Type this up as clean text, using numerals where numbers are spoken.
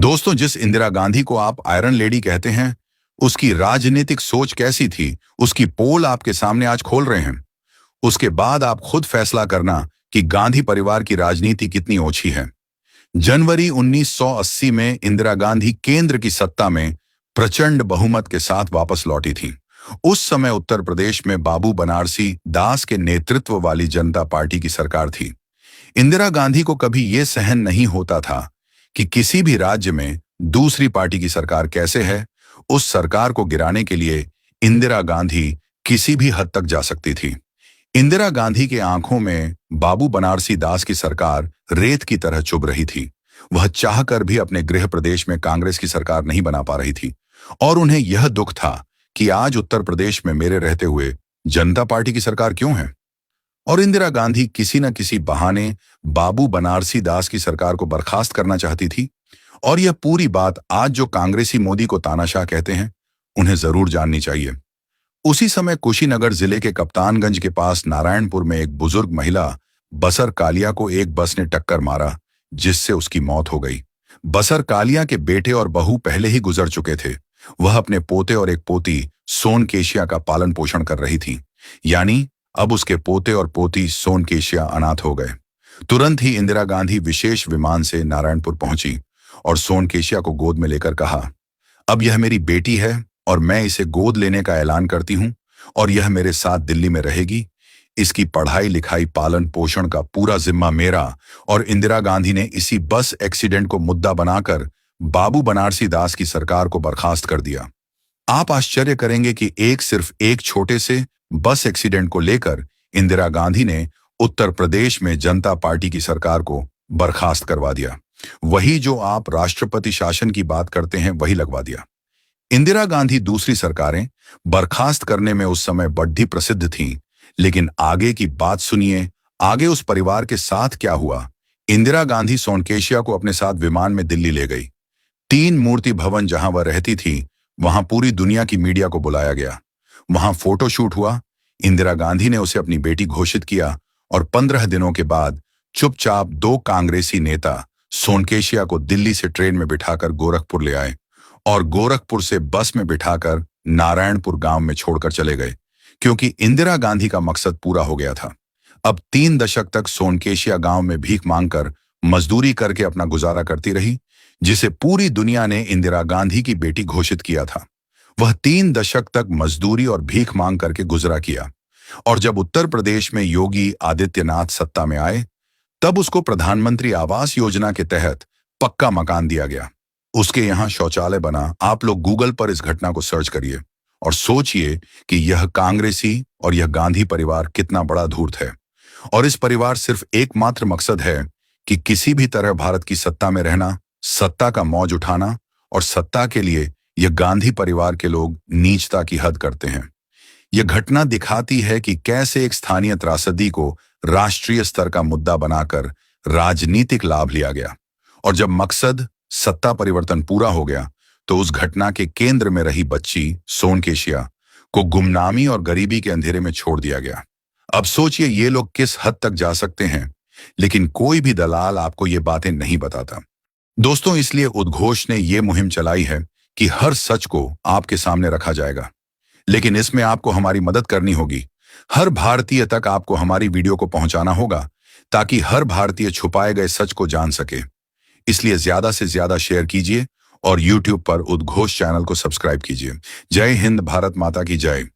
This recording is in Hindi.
दोस्तों, जिस इंदिरा गांधी को आप आयरन लेडी कहते हैं, उसकी राजनीतिक सोच कैसी थी, उसकी पोल आपके सामने आज खोल रहे हैं। उसके बाद आप खुद फैसला करना कि गांधी परिवार की राजनीति कितनी ओछी है। जनवरी 1980 में इंदिरा गांधी केंद्र की सत्ता में प्रचंड बहुमत के साथ वापस लौटी थी। उस समय उत्तर प्रदेश में बाबू बनारसी दास के नेतृत्व वाली जनता पार्टी की सरकार थी। इंदिरा गांधी को कभी यह सहन नहीं होता था कि किसी भी राज्य में दूसरी पार्टी की सरकार कैसे है। उस सरकार को गिराने के लिए इंदिरा गांधी किसी भी हद तक जा सकती थी। इंदिरा गांधी के आंखों में बाबू बनारसी दास की सरकार रेत की तरह चुभ रही थी। वह चाहकर भी अपने गृह प्रदेश में कांग्रेस की सरकार नहीं बना पा रही थी और उन्हें यह दुख था कि आज उत्तर प्रदेश में मेरे रहते हुए जनता पार्टी की सरकार क्यों है। और इंदिरा गांधी किसी न किसी बहाने बाबू बनारसी दास की सरकार को बर्खास्त करना चाहती थी। और यह पूरी बात आज जो कांग्रेसी मोदी को तानाशाह कहते हैं, उन्हें जरूर जाननी चाहिए। उसी समय कुशीनगर जिले के कप्तानगंज के पास नारायणपुर में एक बुजुर्ग महिला बसर कालिया को एक बस ने टक्कर मारा, जिससे उसकी मौत हो गई। बसर कालिया के बेटे और बहू पहले ही गुजर चुके थे। वह अपने पोते और एक पोती सोनकेशिया का पालन पोषण कर रही थी, यानी अब उसके पोते और पोती सोनकेशिया अनाथ हो गए। तुरंत ही इंदिरा गांधी विशेष विमान से नारायणपुर पहुंची और सोनकेशिया को गोद में लेकर कहा, अब यह मेरी बेटी है और मैं इसे गोद लेने का ऐलान करती हूं और यह मेरे साथ दिल्ली में रहेगी। इसकी पढ़ाई लिखाई पालन पोषण का पूरा जिम्मा मेरा। और इंदिरा गांधी ने इसी बस एक्सीडेंट को मुद्दा बनाकर बाबू बनारसी दास की सरकार को बर्खास्त कर दिया। आप आश्चर्य करेंगे कि सिर्फ एक छोटे से बस एक्सीडेंट को लेकर इंदिरा गांधी ने उत्तर प्रदेश में जनता पार्टी की सरकार को बर्खास्त करवा दिया। वही जो आप राष्ट्रपति शासन की बात करते हैं, वही लगवा दिया। इंदिरा गांधी दूसरी सरकारें बर्खास्त करने में उस समय बड़ी प्रसिद्ध थीं, लेकिन आगे की बात सुनिए। आगे उस परिवार के साथ क्या हुआ। इंदिरा गांधी सोनकेशिया को अपने साथ विमान में दिल्ली ले गई। 3 मूर्ति भवन जहां वह रहती थी, वहां पूरी दुनिया की मीडिया को बुलाया गया। वहां फोटोशूट हुआ। इंदिरा गांधी ने उसे अपनी बेटी घोषित किया और 15 दिनों के बाद चुपचाप 2 कांग्रेसी नेता सोनकेशिया को दिल्ली से ट्रेन में बिठाकर गोरखपुर ले आए और गोरखपुर से बस में बिठाकर नारायणपुर गांव में छोड़कर चले गए, क्योंकि इंदिरा गांधी का मकसद पूरा हो गया था। अब 3 दशक तक सोनकेशिया गांव में भीख मांगकर मजदूरी करके अपना गुजारा करती रही, जिसे पूरी दुनिया ने इंदिरा गांधी की बेटी घोषित किया था। वह 3 दशक तक मजदूरी और भीख मांग करके गुजरा किया। और जब उत्तर प्रदेश में योगी आदित्यनाथ सत्ता में आए, तब उसको प्रधानमंत्री आवास योजना के तहत पक्का मकान दिया गया। उसके यहां शौचालय बना। आप लोग गूगल पर इस घटना को सर्च करिए और सोचिए कि यह कांग्रेसी और यह गांधी परिवार कितना बड़ा धूर्त है। और इस परिवार सिर्फ एकमात्र मकसद है कि किसी भी तरह भारत की सत्ता में रहना, सत्ता का मौज उठाना। और सत्ता के लिए यह गांधी परिवार के लोग नीचता की हद करते हैं। यह घटना दिखाती है कि कैसे एक स्थानीय त्रासदी को राष्ट्रीय स्तर का मुद्दा बनाकर राजनीतिक लाभ लिया गया। और जब मकसद सत्ता परिवर्तन पूरा हो गया, तो उस घटना के केंद्र में रही बच्ची सोनकेशिया को गुमनामी और गरीबी के अंधेरे में छोड़ दिया गया। अब सोचिए ये लोग किस हद तक जा सकते हैं, लेकिन कोई भी दलाल आपको ये बातें नहीं बताता। दोस्तों, इसलिए उद्घोष ने यह मुहिम चलाई है कि हर सच को आपके सामने रखा जाएगा, लेकिन इसमें आपको हमारी मदद करनी होगी। हर भारतीय तक आपको हमारी वीडियो को पहुंचाना होगा, ताकि हर भारतीय छुपाए गए सच को जान सके। इसलिए ज्यादा से ज्यादा शेयर कीजिए और YouTube पर उद्घोष चैनल को सब्सक्राइब कीजिए। जय हिंद, भारत माता की जय।